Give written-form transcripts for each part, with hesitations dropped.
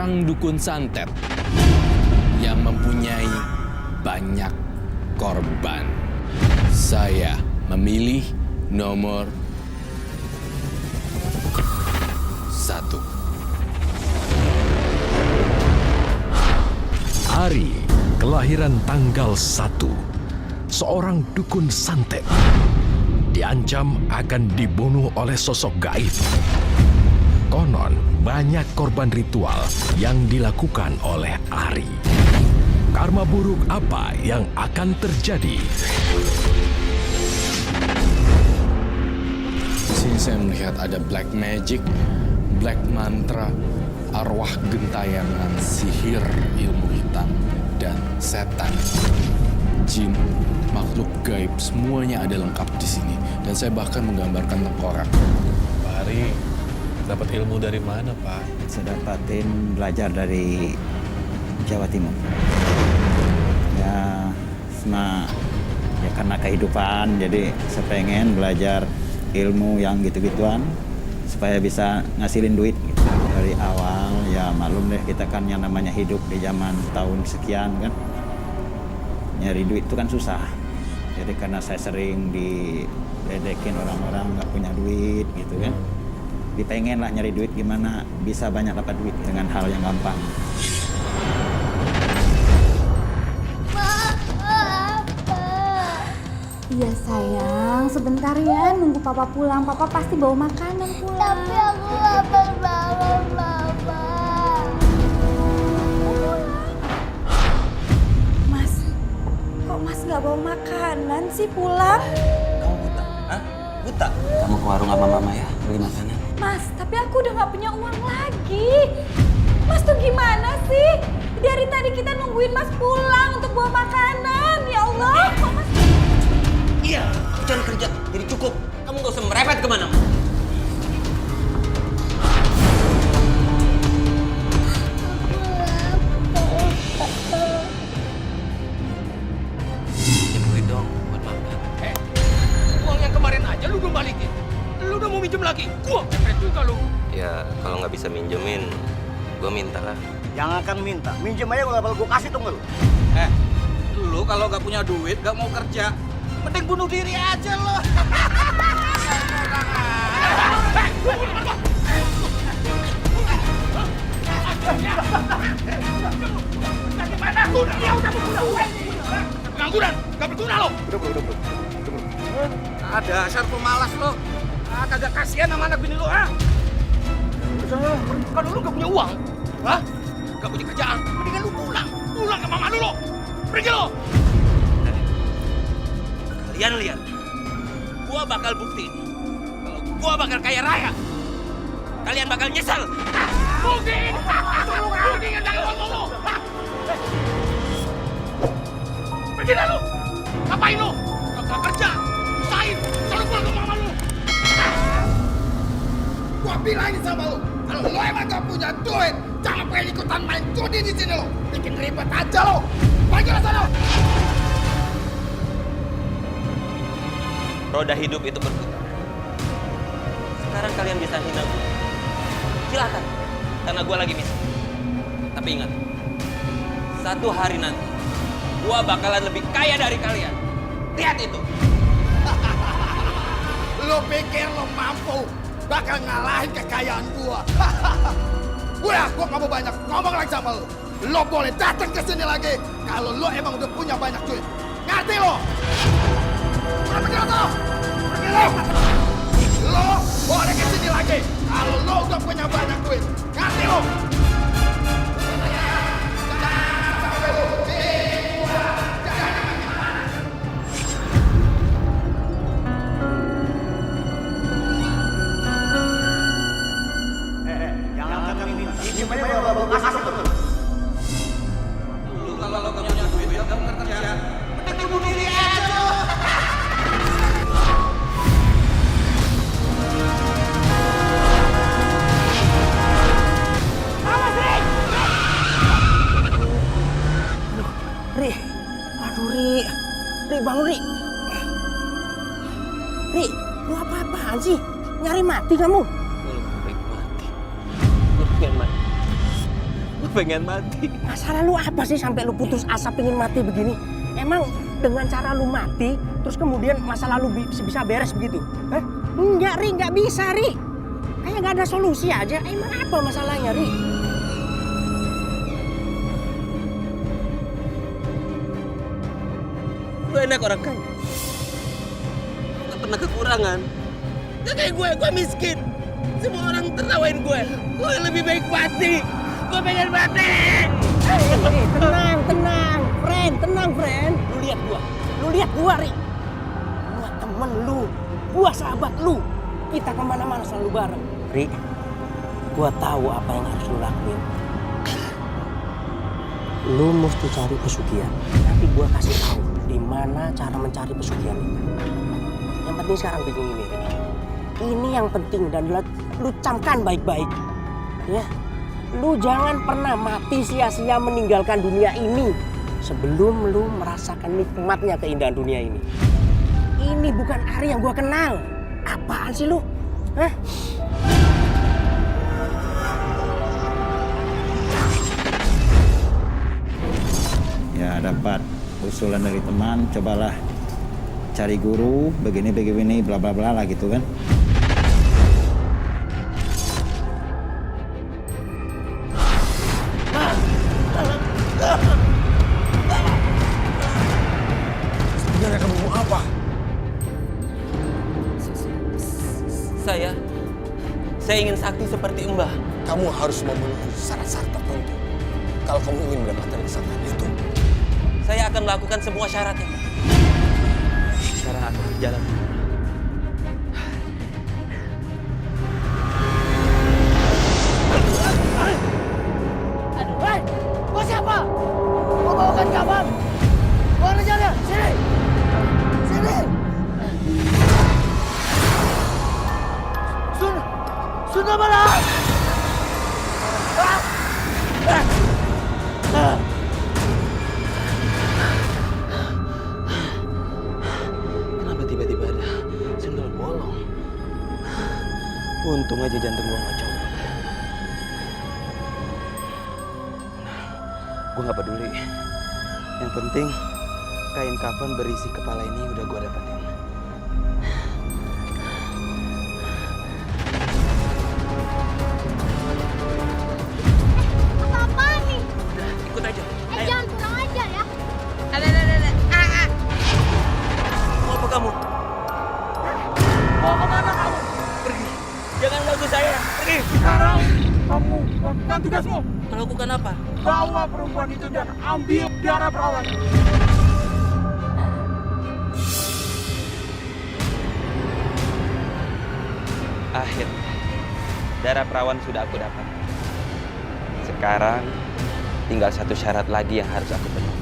seorang dukun santet yang mempunyai banyak korban. Saya memilih nomor 1. Ari, kelahiran tanggal 1. Seorang dukun santet diancam akan dibunuh oleh sosok gaib. Konon banyak korban ritual yang dilakukan oleh Ari. Karma buruk apa yang akan terjadi? Di sini saya melihat ada black magic, black mantra, arwah gentayangan, sihir, ilmu hitam, dan setan. Jin, makhluk gaib, semuanya ada lengkap di sini. Dan saya bahkan menggambarkan tengkorak. Pak Ari, dapat ilmu dari mana, Pak? Saya dapatin belajar dari Jawa Timur. Ya karena kehidupan, jadi saya pengen belajar ilmu yang gitu-gituan supaya bisa ngasilin duit gitu. Dari awal ya maklum deh, kita kan yang namanya hidup di zaman tahun sekian kan, nyari duit itu kan susah. Jadi karena saya sering diledekin orang-orang nggak punya duit gitu kan, dipengen lah nyari duit gimana bisa banyak dapat duit dengan hal yang gampang. Iya sayang, sebentar ya nunggu papa pulang. Papa pasti bawa makanan pulang. Tapi aku lapar banget, Mama. Mas, kok Mas nggak bawa makanan sih pulang? Kamu buta? Hah? Buta? Kamu ke warung sama Mama ya, beli makanan. Mas, tapi aku udah nggak punya uang lagi. Mas tuh gimana sih? Dari tadi kita nungguin Mas pulang untuk bawa makanan. Ya Allah, kok Mas... Iya, aku cari kerja, jadi cukup. Kamu gak usah merepet kemana-mana. Pinjam duit dong buat makan. Uang yang kemarin aja lu belum balikin. Lu udah mau minjem lagi? Gua pepet juga lu. Ya, kalau nggak bisa minjemin, gue minta lah. Jangan akan minta, minjem aja gak bakal gue kasih tuh lu. Lu kalau gak punya duit, gak mau kerja, mending bunuh diri aja lo. Gimana? Dia udah berguna. Pengangguran, gak berguna lo. Udah. Ada asal pemalas lo. Kagak kasihan sama anak bini lo, ha? Kalau lu gak punya uang, ha? Gak punya kerjaan, mendingan lu pulang. Pulang ke mama lu lo. Pergi lo. Kalian lihat, gua bakal buktiin kalau gua bakal kaya raya. Kalian bakal nyesel. Buktiin! Buktiin dari uang lu! Pergi dah lu! Ngapain lu? Gak kerja, usahain, selalu pulang ke mama lu! Gua bilangin sama lu, kalau lu emang gak punya duit, jangan pengen ikutan main judi di sini lu! Bikin ribet aja lu! Pergi lah sana! Roda hidup itu berputar. Sekarang kalian bisa hina gue. Silakan, karena gue lagi miskin. Tapi ingat, satu hari nanti, gue bakalan lebih kaya dari kalian. Lihat itu. Lo pikir lo mampu bakal ngalahin kekayaan gue? Udah, gue gak mau banyak ngomong lagi sama lo. Lo boleh datang ke sini lagi kalau lo emang udah punya banyak duit. Ngerti lo? Pergi lo! Pergi lo! Lo boleh ke sini lagi kalau lo udah punya banyak duit. Ngerti lo? Jangan akan minta, minjem aja gak bakal gue kasih tuh lu. Lu kalau lo gak punya duit, gak mau kerja, mending bunuh diri aja lo! Ri, bangun Ri. Ri, lu apa-apaan sih? Nyari mati kamu? Gue lebih baik mati. Gue pengen mati. Gue pengen mati. Masalah lu apa sih sampai lu putus asa pengen mati begini? Emang dengan cara lu mati, terus kemudian masa lalu bisa beres begitu? Hah? Enggak, Ri, enggak bisa, Ri. Kayak nggak ada solusi aja. Emang apa masalahnya, Ri? Lu enak orang kaya. Gak pernah kekurangan. Gak kayak gue miskin. Semua orang tertawain gue. Gue lebih baik mati. Gue pengen mati. Tenang, friend. Lu lihat gua, Ri. Gua temen lu, gua sahabat lu. Kita kemana-mana selalu bareng. Ri, gua tahu apa yang harus lu lakuin. Lu mesti cari pesugihan. Nanti gua kasih tahu di mana cara mencari pesugihan itu. Yang penting sekarang begini, Ri. Ini yang penting dan lu camkan baik-baik. Ya. Lu jangan pernah mati sia-sia meninggalkan dunia ini sebelum lu merasakan nikmatnya keindahan dunia ini. Ini bukan Ari yang gua kenal. Apaan sih lu? Hah? Ya dapat usulan dari teman, cobalah cari guru, begini bla bla bla lah gitu kan. Sebenarnya kamu mau apa? Saya ingin sakti seperti Mbah. Kamu harus memenuhi syarat-syarat tertentu kalau kamu ingin mendapatkan kesaktian itu. Saya akan melakukan semua syaratnya. Sekarang aku berjalan. Aduh, hei! Gua siapa? Gua bawakan kabar. Gua rencana. Sini! Sini! Sudah mana? Kenapa tiba-tiba ada sendal bolong? Untung aja jantung gua nggak copot. Gua nggak peduli. Yang penting kain kafan berisi kepala ini udah gua dapetin. Apa-apaan nih? Udah, ikut aja. Ayo. Jangan kurang ajar ya. Mau apa kamu? Mau kemana kamu? Pergi. Jangan ganggu saya. Pergi. Sekarang kamu lakukan tugasmu. Melakukan apa? Bawa perempuan itu dan ambil darah perawan. Akhirnya, darah perawan sudah aku dapat. Sekarang, tinggal satu syarat lagi yang harus aku penuhi.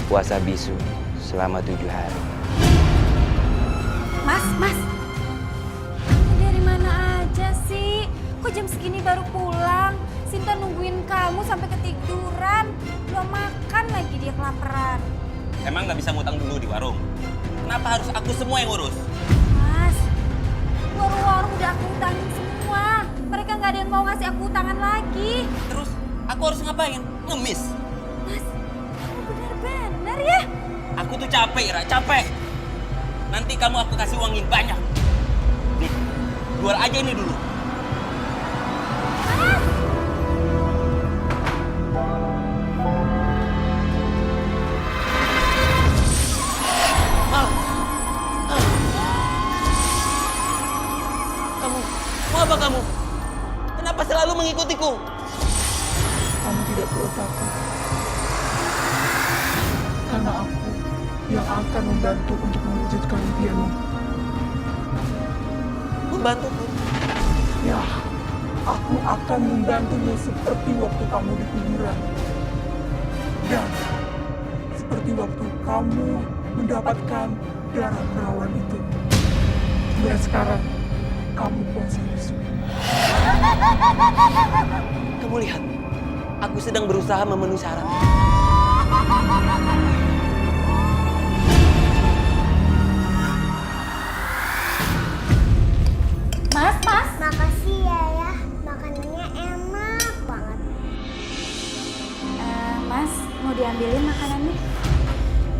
Puasa bisu selama 7 hari. Mas. Kamu dari mana aja sih? Kok jam segini baru pulang? Sinta nungguin kamu sampai ketiduran. Belum makan lagi dia kelaparan. Emang nggak bisa ngutang dulu di warung? Kenapa harus aku semua yang ngurus? Mas, warung-warung udah aku utangin semua. Mereka nggak ada yang mau ngasih aku utangan lagi. Terus, aku harus ngapain? Ngemis? Mas, kamu benar-benar ya? Aku tuh capek, Ra. Capek. Nanti kamu aku kasih uangin banyak. Nih, jual aja ini dulu. Kamu, mau apa kamu? Kenapa selalu mengikutiku? Kamu tidak perlu takut. Karena aku yang akan membantu untuk mewujudkan impianmu. Membantuku? Ya, aku akan membantumu seperti waktu kamu di kuburan. Dan seperti waktu kamu mendapatkan darah perawan itu. Dan sekarang kamu puasa bisu. Kamu lihat, aku sedang berusaha memenuhi syarat. Mas. Makasih ya. Makanannya enak banget. diambilin makanannya.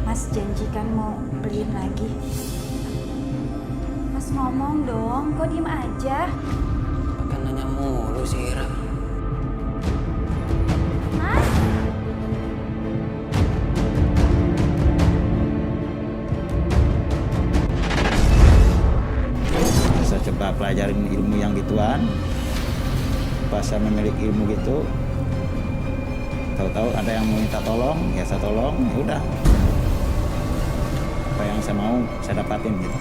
Mas janjikan mau beliin lagi. Mas ngomong dong, kok diem aja? Pakai nanya mulu sih, Ira. Mas? Saya coba pelajarin ilmu yang gituan. Pas saya memiliki ilmu gitu, tahu-tahu ada yang mau minta tolong, ya saya tolong, ya udah. Apa yang saya mau, saya dapatin gitu.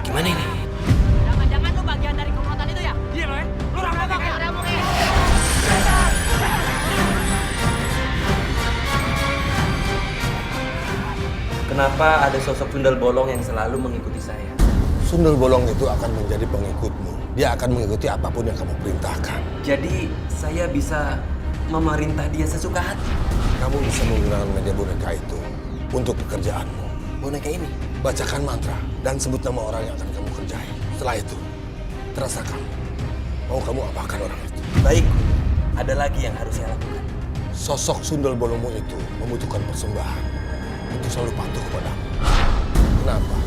Gimana ini? Jangan-jangan lu bagian dari komplotan itu ya? Iya, Loe. Lu rampok ya? Kenapa ada sosok sundal bolong yang selalu mengikuti saya? Sundel bolong itu akan menjadi pengikutmu. Dia akan mengikuti apapun yang kamu perintahkan. Jadi saya bisa memerintah dia sesuka hati. Kamu bisa menggunakan media boneka itu untuk pekerjaanmu. Boneka ini? Bacakan mantra dan sebut nama orang yang akan kamu kerjai. Setelah itu, terasakan. Mau kamu apakan orang itu? Baik, ada lagi yang harus saya lakukan. Sosok sundel bolongmu itu membutuhkan persembahan untuk selalu patuh kepadamu. Kenapa?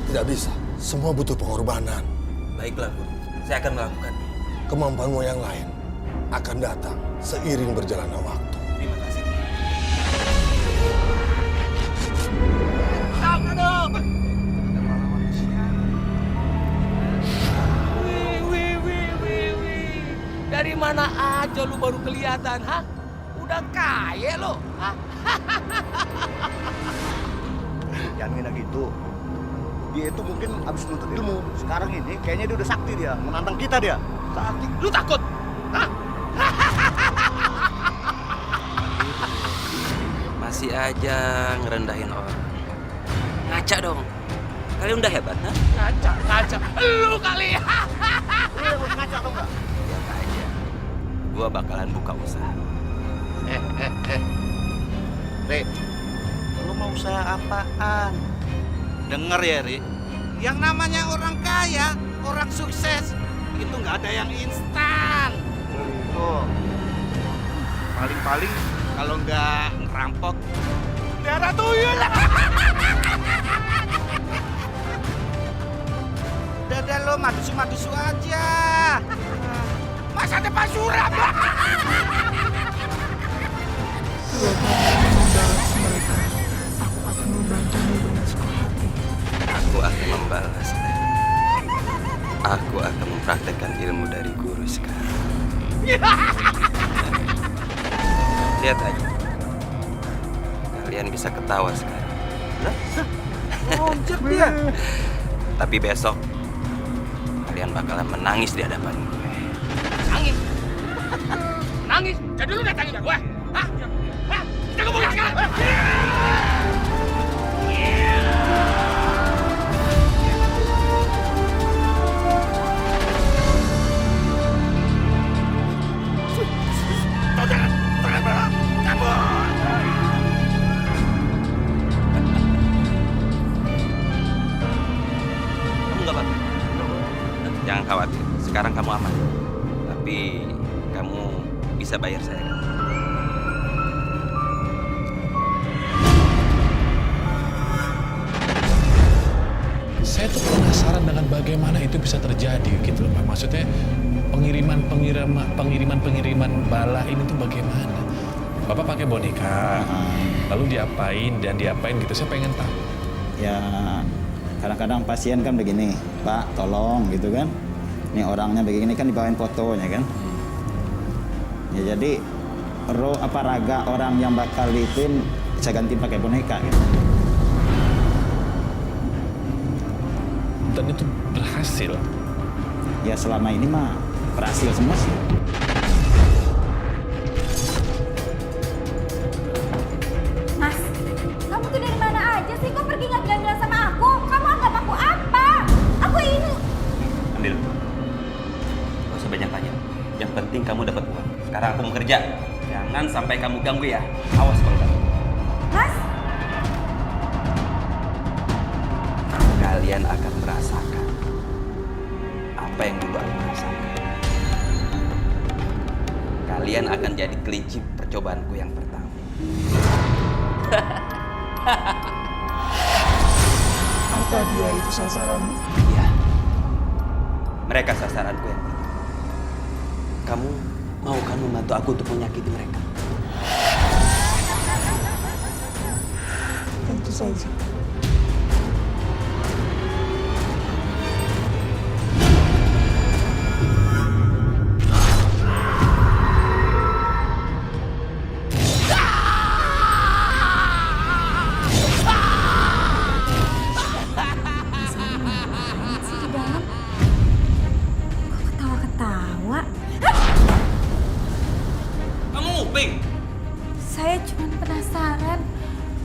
Tidak bisa. Semua butuh pengorbanan. Baiklah, Guru. Saya akan melakukannya. Kemampuanmu yang lain akan datang seiring berjalannya waktu. Terima kasih. Dari mana aja lu baru kelihatan, ha? Udah kaya lo, ha? Jangan ngina gitu. Dia itu mungkin habis nuntut ilmu. Sekarang ini kayaknya dia udah sakti dia. Menantang kita dia. Sakti. Lu takut? Hah? Masih aja ngerendahin orang. Ngaca dong. Kalian udah hebat, ha? Ngaca. Lu kali. Lu yang mau ngaca atau enggak? Lihat aja. Gua bakalan buka usaha. Ri, lu mau usaha apaan? Dengar ya, Ri. Yang namanya orang kaya, orang sukses, itu nggak ada yang instan. Oh. Paling-paling kalau nggak ngerampok, darah tuyul. Udah lo madusu aja. Masa depan suram. Aku akan membalas. Aku akan mempraktekkan ilmu dari guru sekarang. Lihat aja. Kalian bisa ketawa sekarang. Loncat dia. Tapi besok kalian bakalan menangis di hadapan gue. Nangis? Jadi lu datangin ke gue? Hah? Kita ngomongin sekarang. Kamu gak apa-apa. Jangan khawatir. Sekarang kamu aman. Tapi kamu bisa bayar saya. Saya tuh penasaran dengan bagaimana itu bisa terjadi gitu loh Pak. Maksudnya pengiriman bala ini tuh bagaimana? Bapak pakai boneka, lalu diapain gitu. Saya pengen tahu. Ya kadang-kadang pasien kan begini, Pak tolong gitu kan. Ini orangnya begini kan dibawain fotonya kan. Ya jadi raga orang yang bakal diituin saya ganti pakai boneka gitu. Dan itu berhasil. Ya selama ini mah berhasil semua sih. kerja. Jangan sampai kamu ganggu ya. Awas kalau ganggu. Mas? Kalian akan merasakan apa yang dulu aku rasakan. Kalian akan jadi kelinci percobaanku yang pertama. Apa dia itu sasaranmu? Iya. Mereka sasaranku yang pertama. Kamu mau kan membantu aku untuk menyakiti mereka? Tentu saja. Masih di dalam. Kok ketawa-ketawa? Kamu nguping? Saya cuma penasaran.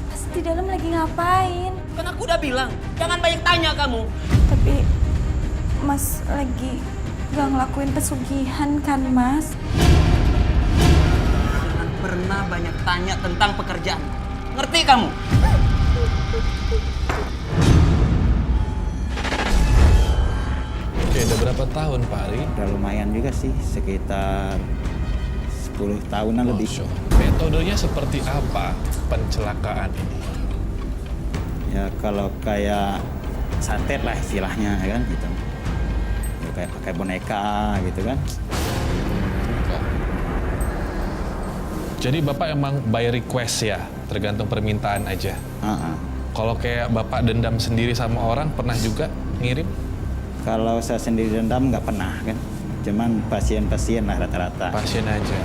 Mas di dalam lagi ngapain? Kan aku udah bilang, jangan banyak tanya kamu. Tapi Mas lagi gak ngelakuin pesugihan kan, Mas? Jangan pernah banyak tanya tentang pekerjaan. Ngerti kamu? Oke, udah berapa tahun Pak Ari? Udah lumayan juga sih, sekitar 10 tahunan lebih. Masya Allah. Metodenya seperti apa pencelakaan ini? Ya kalau kayak santet lah istilahnya ya kan gitu. Ya, kayak pakai boneka gitu kan. Jadi Bapak emang by request ya, tergantung permintaan aja. Kalau kayak Bapak dendam sendiri sama orang, pernah juga ngirim? Kalau saya sendiri dendam nggak pernah kan. Cuman pasien-pasien lah rata-rata. Pasien aja.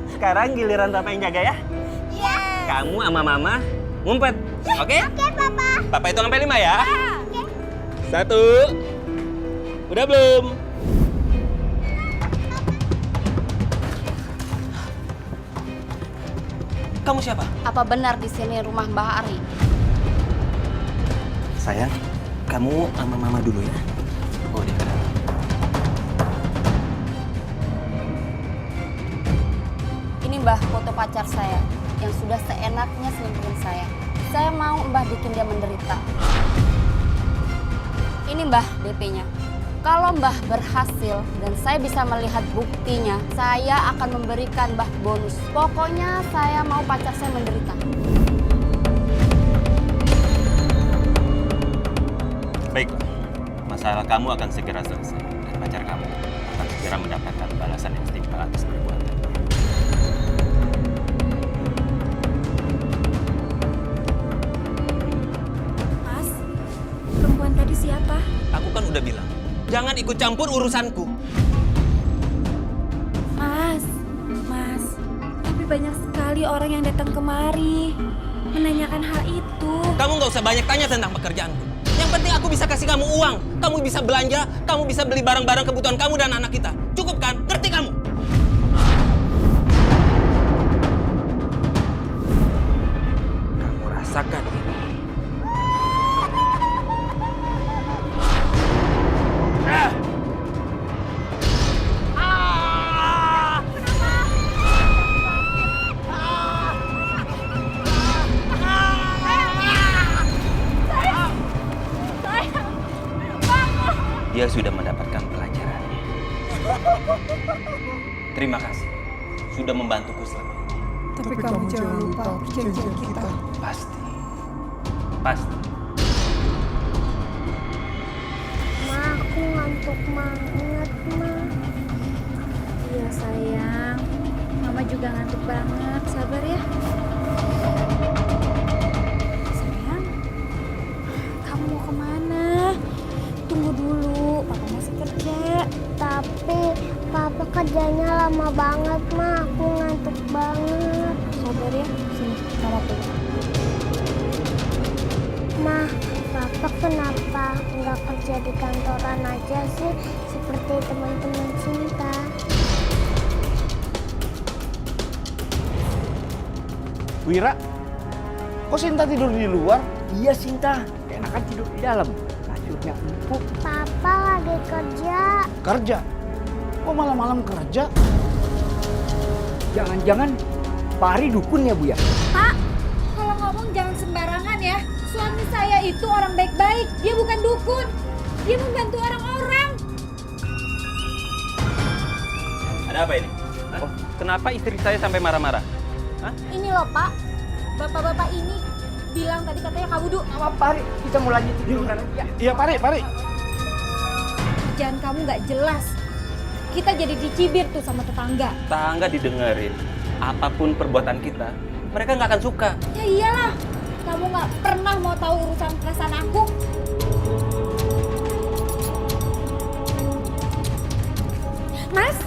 Sekarang giliran Papa yang jaga ya. Iya. Kamu sama Mama ngumpet. Oke? Oke, Papa. Papa hitung sampai 5 ya. Oke. 1. Udah belum? Kamu siapa? Apa benar di sini rumah Mbah Ari? Sayang, kamu sama Mama dulu ya. Oh, dia kenal. Ini Mbah foto pacar saya yang sudah seenaknya selingkuhin saya. Saya mau Mbah bikin dia menderita. Ini Mbah DP-nya. Kalau Mbah berhasil dan saya bisa melihat buktinya, saya akan memberikan Mbah bonus. Pokoknya saya mau pacar saya menderita. Baiklah, masalah kamu akan segera selesai dan pacar kamu akan segera mendapatkan balasan yang setimpal atas perbuatan. Mas, perempuan tadi siapa? Aku kan udah bilang, jangan ikut campur urusanku. Mas, tapi banyak sekali orang yang datang kemari menanyakan hal itu. Kamu nggak usah banyak tanya tentang pekerjaanku. Yang penting aku bisa kasih kamu uang. Kamu bisa belanja, kamu bisa beli barang-barang kebutuhan kamu dan anak kita. Cukup kan? Ngerti kamu? Kamu rasakan ini. Dia sudah mendapatkan pelajaran. Terima kasih sudah membantuku selama ini. Tapi kamu jangan lupa perjanjian kita. Pasti. Pasti. Ma, aku ngantuk banget, Ma. Iya sayang, Mama juga ngantuk banget. Sabar ya. Sayang, kamu mau kemana? Tunggu dulu, Papa masih kerja. Tapi Papa kerjanya lama banget, Ma. Aku ngantuk banget. Sabar ya, sini sama Papa. Ma, Papa kenapa nggak kerja di kantoran aja sih? Seperti teman-teman Sinta. Wira, kok Sinta tidur di luar? Iya Sinta, enakan tidur di dalam. Kasur anaknya empuk. Papa lagi kerja. Kerja? Kok malam-malam kerja? Jangan-jangan Pak Ari dukun ya, Bu ya? Pak, kalau ngomong jangan sembarangan ya. Suami saya itu orang baik-baik, dia bukan dukun. Dia membantu orang-orang. Ada apa ini? Hah? Kenapa istri saya sampai marah-marah? Hah? Ini loh Pak, bapak-bapak ini bilang tadi katanya Kak Wudu. Sama Pak Ari, kita mau lanjut dulu kan? Iya, Pak Ari. Kerjaan kamu nggak jelas. Kita jadi dicibir tuh sama tetangga. Tetangga didengerin. Apapun perbuatan kita, mereka nggak akan suka. Ya iyalah, kamu nggak pernah mau tahu urusan perasaan aku. Mas,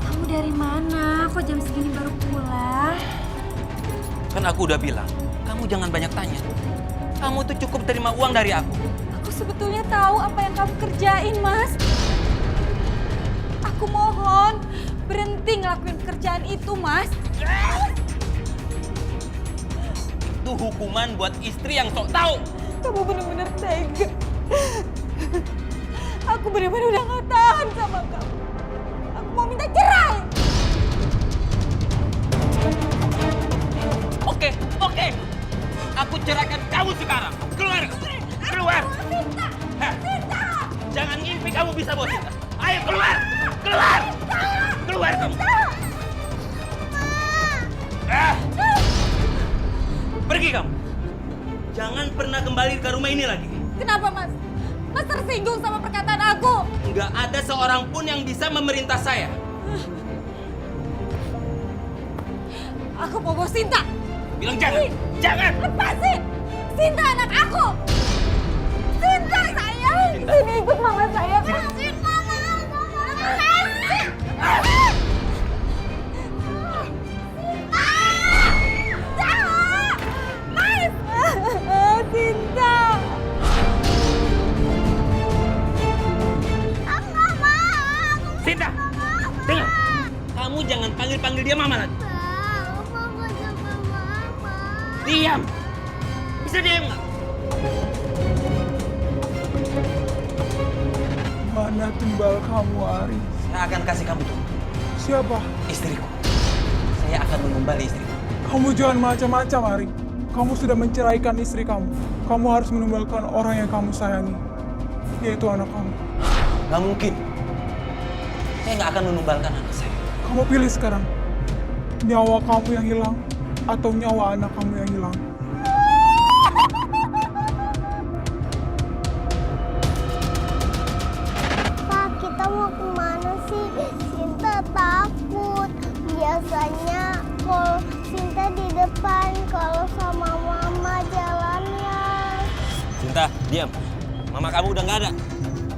kamu dari mana? Kok jam segini baru pulang? Kan aku udah bilang, kamu jangan banyak tanya. Kamu tuh cukup terima uang dari aku. Aku sebetulnya tahu apa yang kamu kerjain, Mas. Aku mohon, berhenti ngelakuin pekerjaan itu, Mas. Itu hukuman buat istri yang sok tahu. Kamu benar-benar tega. Aku benar-benar udah gak tahan sama kamu. Aku mau minta cerai. Oke. Aku ceraikan kamu sekarang. Keluar. Sinta. Jangan ngimpi kamu bisa bawa Sinta. Ayo keluar. Keluar kamu. Pergi kamu. Jangan pernah kembali ke rumah ini lagi. Kenapa, Mas? Mas tersinggung sama perkataan aku. Nggak ada seorang pun yang bisa memerintah saya. Aku mau bawa Sinta. Bilang jangan. Lepasin. Sinta anak aku. Sinta sayang. Sini ikut mama saya. Lepasin mama. Lepasin. Sinta. Sinta, dengar. Kamu jangan panggil dia mama lagi. Diam. Bisa diam nggak? Mana timbal kamu, Ari? Saya akan kasih kamu tuh. Siapa? Istriku. Saya akan mengembali istriku. Kamu jangan macam-macam, Ari. Kamu sudah menceraikan istri kamu. Kamu harus menumbalkan orang yang kamu sayangi, yaitu anak kamu. Nggak mungkin. Saya nggak akan menumbalkan anak saya. Kamu pilih sekarang. Nyawa kamu yang hilang atau nyawa anak kamu yang hilang. Pak, kita mau kemana sih? Sinta takut. Biasanya kalau Sinta di depan, kalau sama mama jalannya. Sinta, diam. Mama kamu udah nggak ada.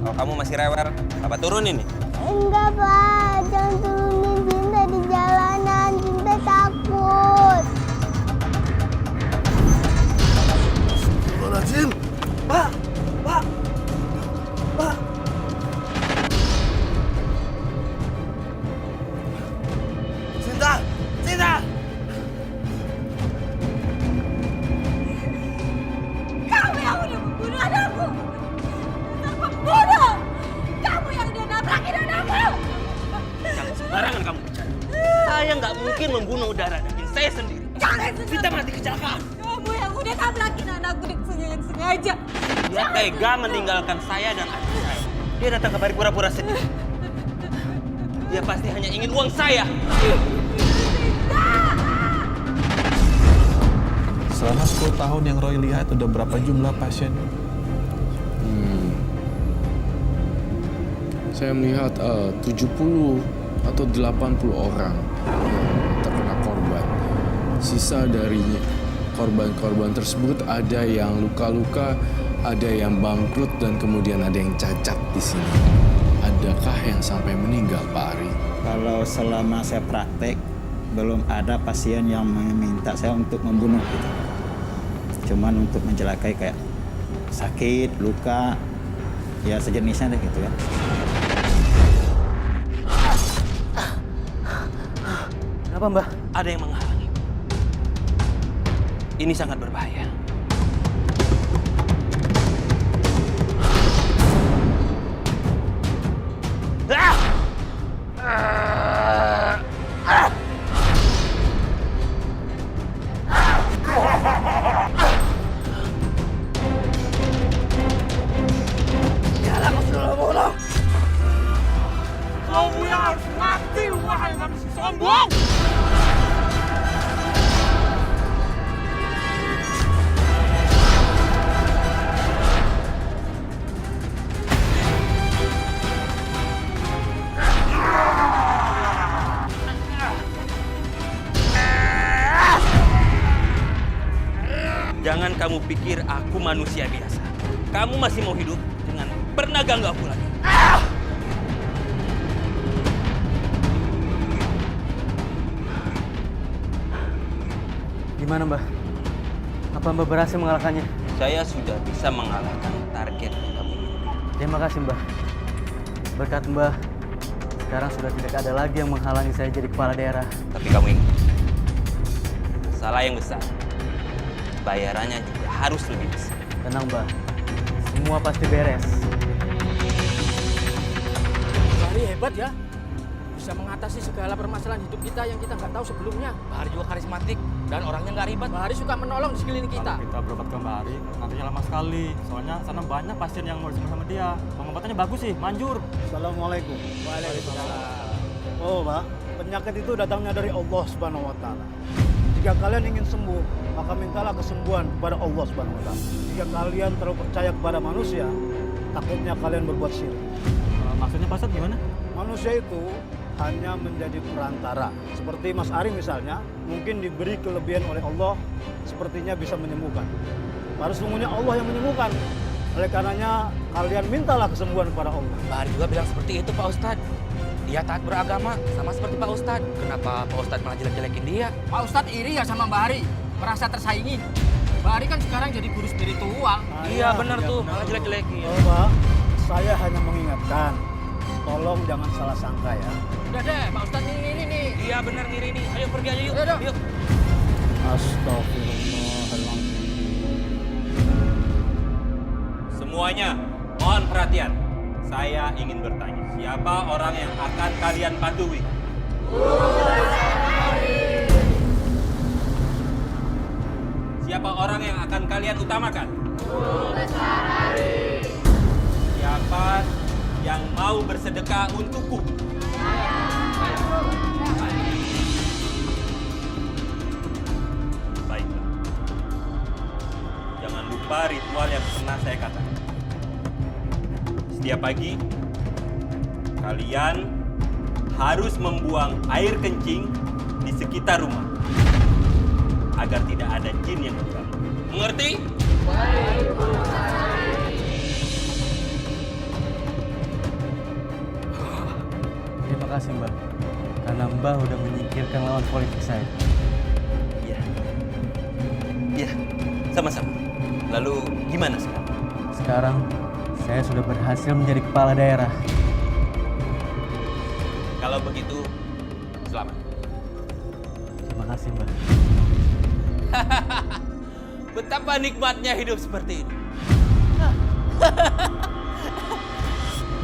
Kalau kamu masih rewel, Papa turunin nih. Enggak, Pak. Jangan turunin Sinta di jalanan. Sinta takut. Astagfirullahaladzim. Pak. Sinta! Kamu yang udah membunuh anakku. Dasar pembunuh. Kamu yang udah nabrakin anakku. Jangan sembarangan kamu bicara. Saya nggak mungkin membunuh darah daging saya sendiri. Jangan Sinta mati kecelakaan. Kamu yang udah nabrakin anakku dengan sengaja. Dia tega meninggalkan saya dan anak saya. Dia datang kemari pura-pura sedih. Dia pasti hanya ingin uang saya. Selama 10 tahun yang Roy lihat, udah berapa jumlah pasien? Saya melihat 70 atau 80 orang yang terkena korban. Sisa dari korban-korban tersebut ada yang luka-luka, ada yang bangkrut, dan kemudian ada yang cacat di sini. Adakah yang sampai meninggal, Pak Ari? Kalau selama saya praktek, belum ada pasien yang meminta saya untuk membunuh gitu. Cuman untuk mencelakai kayak sakit, luka, ya sejenisnya deh gitu ya. Kenapa, Mbah? Ada yang menghalangi. Ini sangat berbahaya. Dasar sombong! Jangan kamu pikir aku manusia biasa. Kamu masih mau hidup dengan pernah ganggu aku lagi. Gimana Mbah? Apa Mbah berhasil mengalahkannya? Saya sudah bisa mengalahkan target yang kamu inginkan. Terima kasih Mbah. Berkat Mbah, sekarang sudah tidak ada lagi yang menghalangi saya jadi kepala daerah. Tapi kamu ingat, salah yang besar, bayarannya juga harus lebih besar. Tenang Mbah, semua pasti beres. Bahari hebat ya, bisa mengatasi segala permasalahan hidup kita yang kita nggak tahu sebelumnya. Bahari juga karismatik dan orangnya nggak ribet. Bahari suka menolong di sekeliling kita. Kalau kita berobat ke Bahari, nantinya lama sekali. Soalnya sana banyak pasien yang mau sama dia. Pengobatannya bagus sih, manjur. Assalamualaikum. Waalaikumsalam. Oh, Pak, penyakit itu datangnya dari Allah Subhanahu wa taala. Jika kalian ingin sembuh, maka mintalah kesembuhan kepada Allah Subhanahu wa taala. Jika kalian terlalu percaya kepada manusia, takutnya kalian berbuat syirik. Maksudnya Pak Ustadz gimana? Manusia itu hanya menjadi perantara. Seperti Mas Ari misalnya, mungkin diberi kelebihan oleh Allah, sepertinya bisa menyembuhkan. Baru sesungguhnya Allah yang menyembuhkan. Oleh karenanya, kalian mintalah kesembuhan kepada Allah. Bahari juga bilang seperti itu Pak Ustadz. Dia taat beragama, sama seperti Pak Ustadz. Kenapa Pak Ustadz malah jelek-jelekin dia? Pak Ustadz iri ya sama Bahari, merasa tersaingi. Bahari kan sekarang jadi guru spiritual. Iya benar tuh, malah jelek-jelekin. Oh, Pak, saya hanya mengingatkan. Tolong jangan salah sangka ya. Udah deh, Pak Ustadz ngiri nih. Iya benar ngiri nih. Ayo pergi aja yuk. Ayo, Yuk. Astagfirullahaladzim. Semuanya, mohon perhatian. Saya ingin bertanya, siapa orang yang akan kalian patuhi? Siapa orang yang akan kalian utamakan? Siapa yang mau bersedekah untukku? Baiklah. Jangan lupa ritual yang pernah saya katakan. Setiap pagi, kalian harus membuang air kencing di sekitar rumah agar tidak ada jin yang mengganggu. Mengerti? Terima kasih Mbah, karena Mbah udah menyingkirkan lawan politik saya. Iya. Iya, sama-sama. Lalu gimana sekarang? Sekarang saya sudah berhasil menjadi kepala daerah. Kalau begitu, selamat. Terima kasih Mbah. Betapa nikmatnya hidup seperti ini.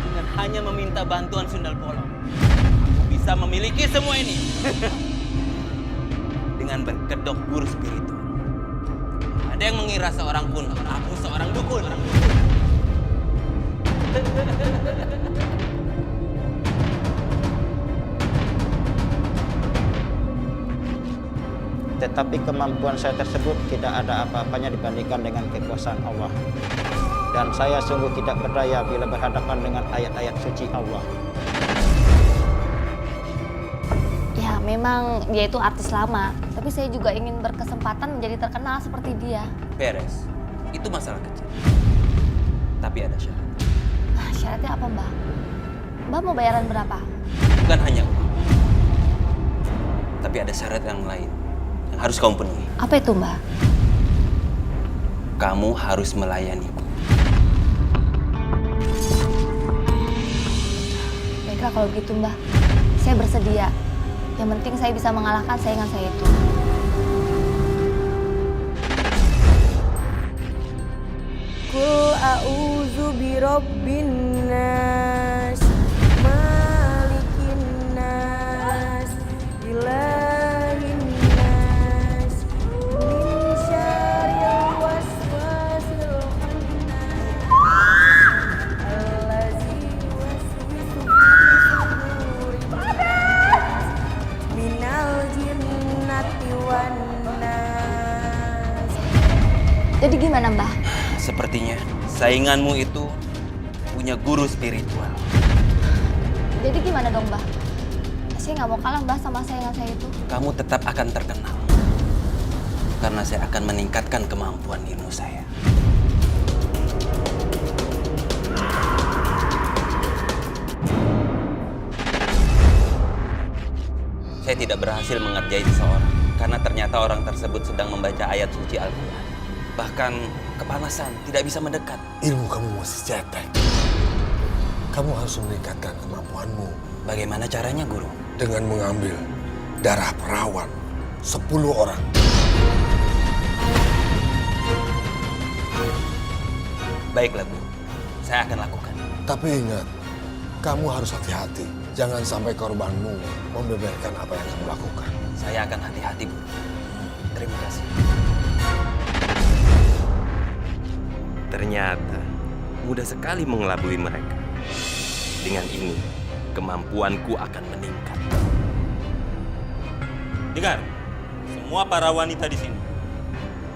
Dengan hanya meminta bantuan Sundal Bolong, aku bisa memiliki semua ini. Dengan berkedok guru spiritual. Ada yang mengira seorang kuno, aku seorang dukun. Tetapi kemampuan saya tersebut tidak ada apa-apanya dibandingkan dengan kekuasaan Allah. Dan saya sungguh tidak berdaya bila berhadapan dengan ayat-ayat suci Allah. Ya memang dia itu artis lama, tapi saya juga ingin berkesempatan menjadi terkenal seperti dia. Beres. Itu masalah kecil. Tapi ada syarat. Nah, syaratnya apa Mbak? Mbak mau bayaran berapa? Bukan hanya uang. Tapi ada syarat yang lain yang harus kamu penuhi. Apa itu Mbak? Kamu harus melayaniku. Baiklah kalau begitu Mbak, saya bersedia. Yang penting saya bisa mengalahkan saingan saya itu. Qul a'udzu birabbin nas, malikin nas, ilahin nas, min syarril waswasil khannas, allazi yuwaswisu fi sudurin nas, gimana, Mbah? Sepertinya sainganmu itu punya guru spiritual. Jadi gimana dong, Mbah? Saya nggak mau kalah, Mbah, sama saingan saya itu. Kamu tetap akan terkenal. Karena saya akan meningkatkan kemampuan ilmu saya. Saya tidak berhasil mengerjai seseorang karena ternyata orang tersebut sedang membaca ayat suci Al-Quran. Bahkan kepanasan, tidak bisa mendekat. Ilmu kamu masih cetek. Kamu harus meningkatkan kemampuanmu. Bagaimana caranya, Guru? Dengan mengambil darah perawan 10 orang. Baiklah, Guru. Saya akan lakukan. Tapi ingat, kamu harus hati-hati. Jangan sampai korbanmu membeberkan apa yang kamu lakukan. Saya akan hati-hati, Guru. Terima kasih. Ternyata mudah sekali mengelabui mereka. Dengan ini, kemampuanku akan meningkat. Dengar, semua para wanita di sini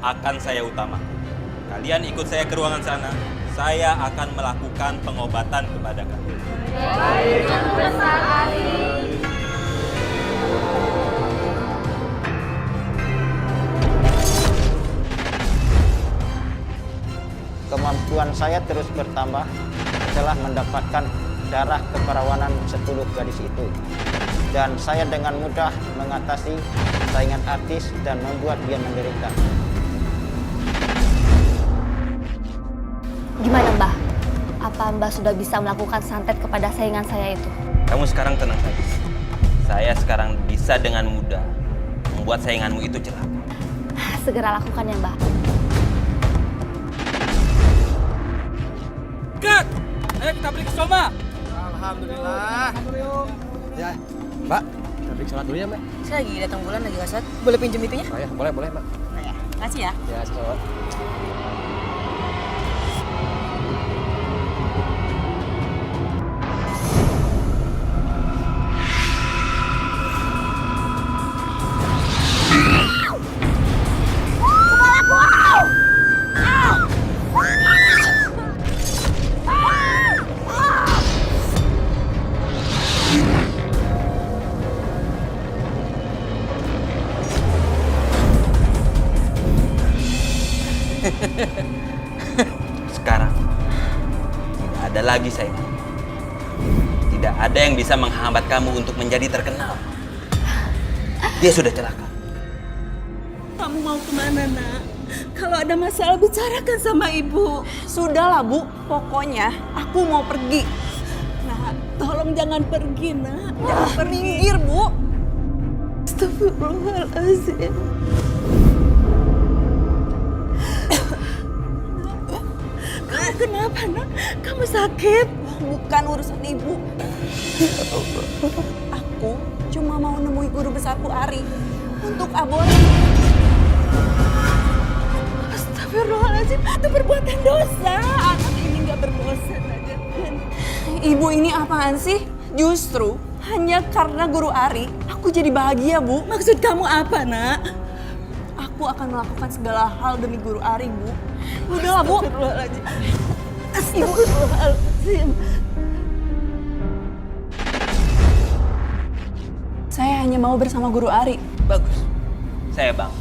akan saya utamakan. Kalian ikut saya ke ruangan sana. Saya akan melakukan pengobatan kepada kalian. Baik, Guru Besar Ali. Kemampuan saya terus bertambah setelah mendapatkan darah keperawanan 10 gadis itu. Dan saya dengan mudah mengatasi saingan artis dan membuat dia menderita. Gimana, Mbah? Apa Mbah sudah bisa melakukan santet kepada saingan saya itu? Kamu sekarang tenang saja. Saya sekarang bisa dengan mudah membuat sainganmu itu celaka. Segera lakukan ya, Mbah. Kat! Ayo kita beli ke Soma. Alhamdulillah. Ya, Mbak, kita beli sholat dulu ya, Mbak. Saya lagi datang bulan lagi kasat. Boleh pinjam itunya? Oh ya, boleh, Mbak. Makasih ya. Ya, sama. Sekarang tidak ada lagi saingan. Tidak ada yang bisa menghambat kamu untuk menjadi terkenal. Dia sudah celaka. Kamu mau kemana, Nak? Kalau ada masalah bicarakan sama ibu. Sudahlah, Bu. Pokoknya aku mau pergi. Nah, tolong jangan pergi, Nak. Jangan pergi. Minggir, Bu. Astagfirullahaladzim. Kamu kenapa, Nak? Kamu sakit? Bukan urusan ibu. Ya Allah. Aku cuma mau nemui guru besarku Ari untuk aborsi. Astagfirullahaladzim, itu perbuatan dosa. Anak ini nggak berdosa, Nadia. Ibu ini apaan sih? Justru hanya karena guru Ari, aku jadi bahagia, Bu. Maksud kamu apa, Nak? Aku akan melakukan segala hal demi guru Ari, Bu. Udahlah, Bu. Astagfirullahaladzim. Saya hanya mau bersama guru Ari. Bagus. Saya bangga.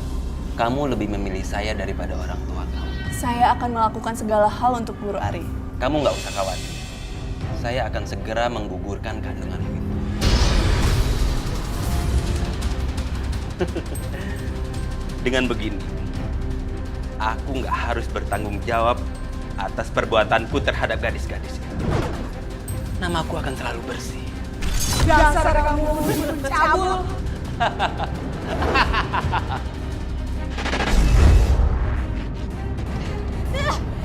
Kamu lebih memilih saya daripada orang tua kamu. Saya akan melakukan segala hal untuk guru Ari. Kamu nggak usah khawatir. Saya akan segera menggugurkan kandunganmu itu. Dengan begini, aku nggak harus bertanggung jawab atas perbuatanku terhadap gadis-gadis itu. Namaku akan selalu bersih. Dasar kamu cabul.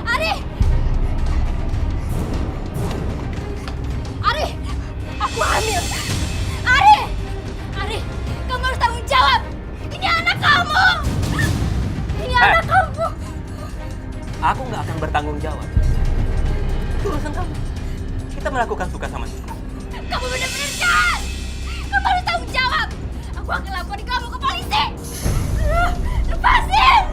Ari! Ari! Aku hamil! Ari! Ari, kamu harus tanggung jawab! Ini anak kamu! Ini anak kamu! Aku nggak akan bertanggung jawab. Itu urusan kamu. Kita melakukan suka sama suka. Kamu benar-benar jahat! Kamu harus tanggung jawab! Aku akan laporin kamu ke polisi! Lepasin!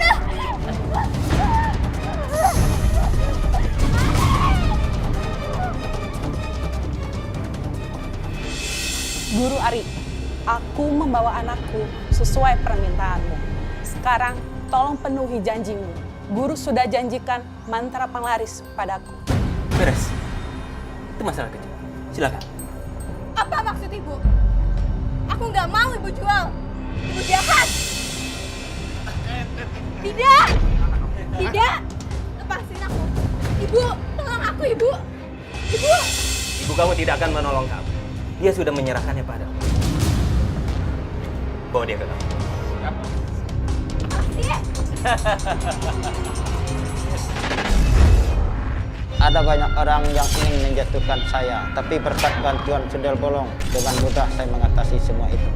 membawa anakku sesuai permintaanmu. Sekarang tolong penuhi janjimu. Guru sudah janjikan mantra penglaris padaku. Beres. Itu masalah kecil. Silakan. Apa maksud ibu? Aku nggak mau ibu jual. Ibu jahat. Tidak. Tidak. Lepasin aku. Ibu, tolong aku ibu. Ibu. Ibu kamu tidak akan menolong kamu. Dia sudah menyerahkannya padamu. Bawa dia ke kamu. Ada banyak orang yang ingin menjatuhkan saya, tapi berkat bantuan Sundel Bolong, dengan mudah saya mengatasi semua itu.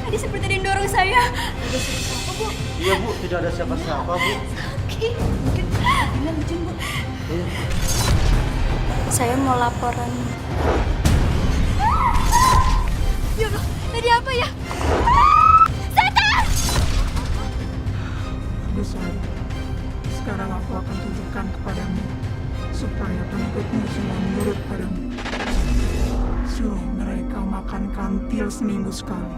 Tadi seperti ada yang dorong saya. Ada siapa, Bu? Iya, Bu. Tidak ada siapa-siapa, Bu. Sakit. Mungkin bilang hujan, Bu. Saya mau laporan. Ya Allah, tadi apa ya? Setan! Besar, sekarang aku akan tunjukkan kepadamu supaya pengikutmu semua menurut padamu. Suruh mereka makan kantil seminggu sekali.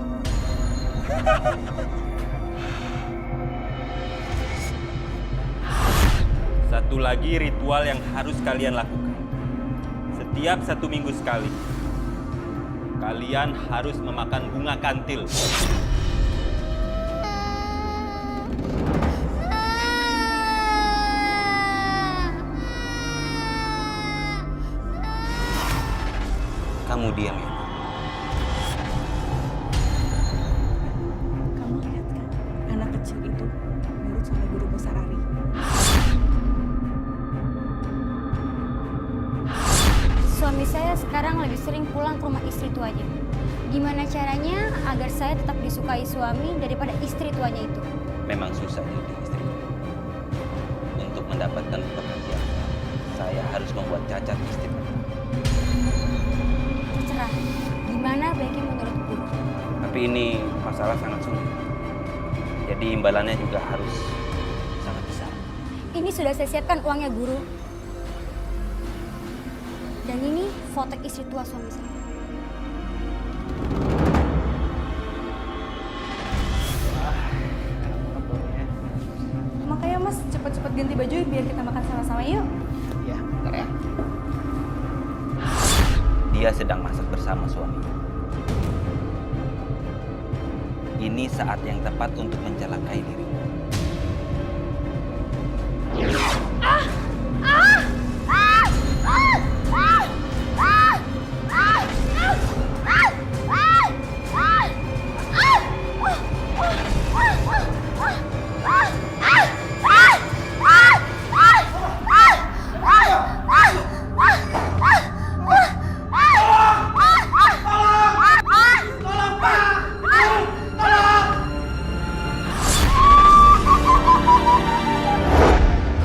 Satu lagi ritual yang harus kalian lakukan. Setiap 1 minggu sekali, kalian harus memakan bunga kantil. Kamu diam ya. Kamu lihat kan, anak kecil itu nurut sama guru besar Ari. Suami saya sekarang lebih sering pulang ke rumah istri tuanya. Gimana caranya agar saya tetap disukai suami daripada istri tuanya itu? Memang susah jadi istri. Untuk mendapatkan pekerjaan, saya harus membuat cacat istri. Terserah. Gimana baiknya menurut guru? Tapi ini masalah sangat sulit. Jadi imbalannya juga harus sangat besar. Ini sudah saya siapkan uangnya, guru. Dan ini foto istri tua suami saya. Makanya Mas cepat-cepat ganti baju biar kita makan sama-sama yuk. Ya, bentar ya. Dia sedang masak bersama suaminya. Ini saat yang tepat untuk mencelakai dirinya.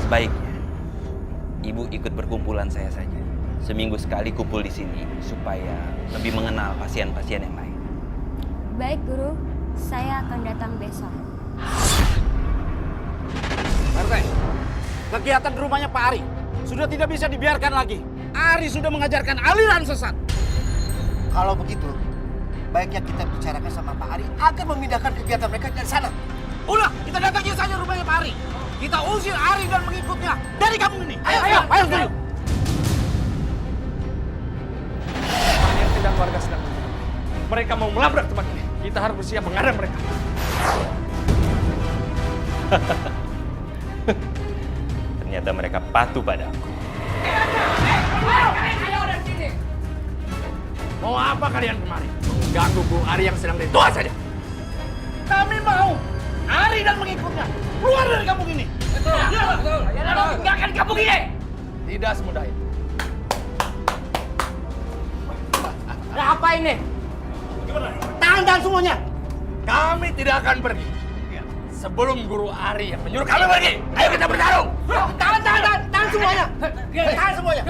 Sebaiknya ibu ikut perkumpulan saya saja. Seminggu sekali kumpul di sini supaya lebih mengenal pasien-pasien yang lain. Baik, guru. Saya akan datang besok. RT, kegiatan di rumahnya Pak Ari sudah tidak bisa dibiarkan lagi. Ari sudah mengajarkan aliran sesat. Kalau begitu, baiknya kita bicarakan sama Pak Ari agar memindahkan kegiatan mereka dari sana. Udah, kita datangi saja rumahnya Pak Ari. Kita usir Ari dan mengikutnya dari kampung ini. Ayo, setuju. RT dan warga sedang menunggu. Mereka mau melabrak tempat ini. Kita harus bersiap menghadang mereka. Ternyata mereka patuh padaku. Mau apa kalian kemari? Mengganggu Bu Ari yang sedang ritual saja. Kami mau Ari dan mengikutnya keluar dari kampung ini. Betul. Tinggalkan kampung ini. Tidak semudah itu. Ada apa ini? Tahan semuanya. Kami tidak akan pergi sebelum Guru Ari yang menyuruh kami pergi. Ayo kita bertarung. Tahan semuanya. Tahan semuanya.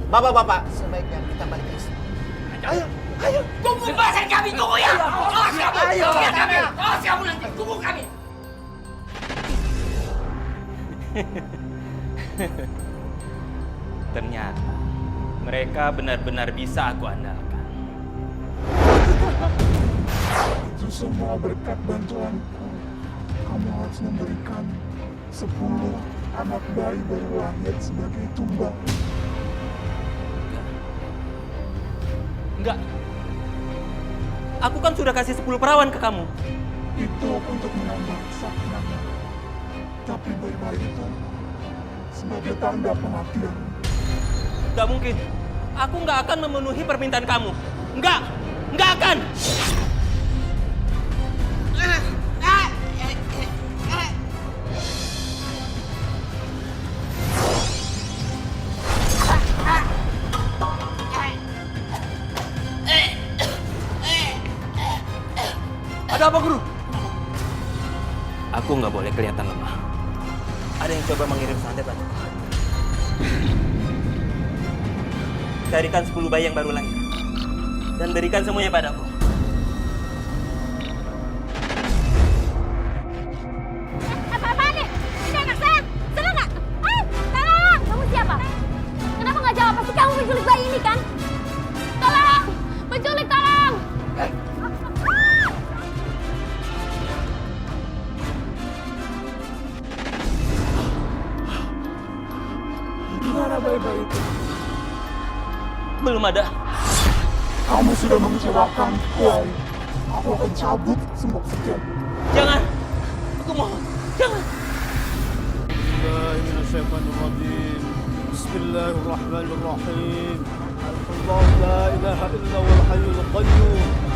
Bapak-bapak, sebaiknya kita balik ke istana. Ayo. Tunggu pembahasan kami, tunggu ya. Awas kamu. Awas kamu nanti, tunggu kami. Ternyata Mereka benar-benar bisa aku andalkan. Itu semua berkat bantuanku. Kamu harus memberikan 10 anak bayi baru lahir sebagai tumbal. Enggak. Aku kan sudah kasih 10 perawan ke kamu. Itu untuk menambah kesakinannya. Tapi bayi-bayi itu sebagai tanda pengabdian. Gak mungkin. Aku nggak akan memenuhi permintaan kamu. Nggak akan. Ada apa, Guru? Aku nggak boleh kelihatan lemah. Ada yang coba mengirim santet untukku. Carikan 10 bayi yang baru lahir. Dan berikan semuanya padaku. Apa-apaan nih? Ini anak saya! Salah nggak? Tolong! Kamu siapa? Kenapa nggak jawab? Pasti kamu menculik bayi ini kan? Tolong! Penculik, tolong! Gimana bayi-bayi itu? Belum ada. Kamu sudah mengecewakan, Kiai. Aku akan cabut semua sekian. Jangan! Aku mohon, jangan! Bismillahirrahmanirrahim. Allah la ilaha illa wal hayyul qayyum.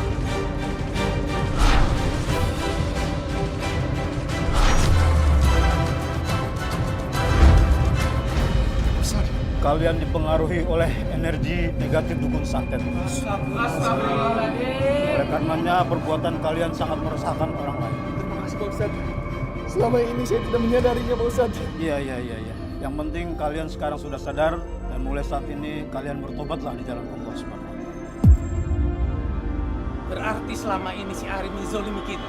Kalian dipengaruhi oleh energi negatif dukun santet. Oleh karenanya perbuatan kalian sangat meresahkan orang lain. Terima kasih, Pak Ustadz. Selama ini saya tidak menyadarinya, Pak Ustadz. Iya. Yang penting kalian sekarang sudah sadar dan mulai saat ini kalian bertobatlah di jalan Allah Subhanahu wa Ta'ala. Berarti selama ini si Ari menzolimi kita.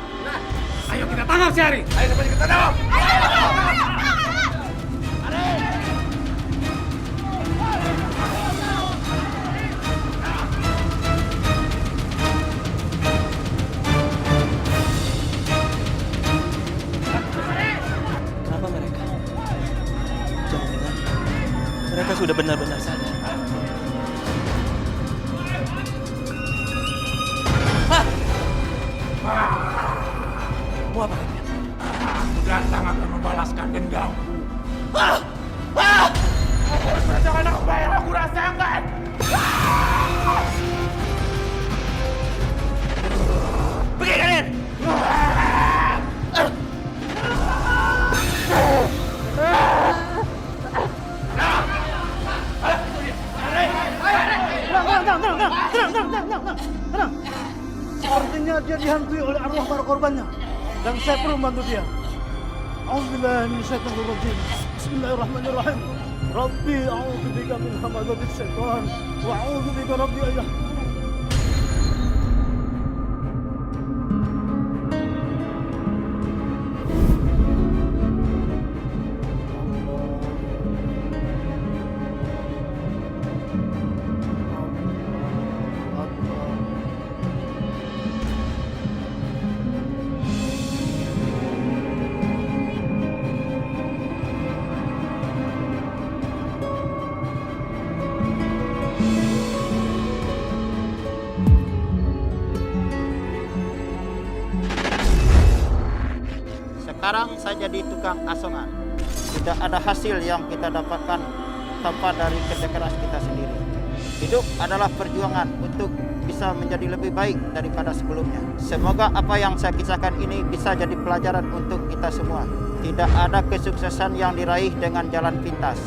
Ayo kita tangkap si Ari. Ayo semuanya kita tangkap. Kenapa mereka? Jangan-jangan mereka sudah benar-benar sadar. Mau apa kalian? Aku datang akan membalaskan dendamku. Aku harus merasakan apa yang aku rasakan. Pergi kalian! Tenang. Sepertinya dia dihantui oleh arwah para korbannya. Dan saya perlu membantu dia. A'udzubillahi minasyaitonirrajim. Bismillahirrahmanirrahim. Rabbi a'udzubika min hamazati syaitan wa a'udzubika rabbi an yahdurun. Sekarang saya jadi tukang asongan. Tidak ada hasil yang kita dapatkan tanpa dari kerja keras kita sendiri. Hidup adalah perjuangan untuk bisa menjadi lebih baik daripada sebelumnya. Semoga apa yang saya kisahkan ini bisa jadi pelajaran untuk kita semua. Tidak ada kesuksesan yang diraih dengan jalan pintas.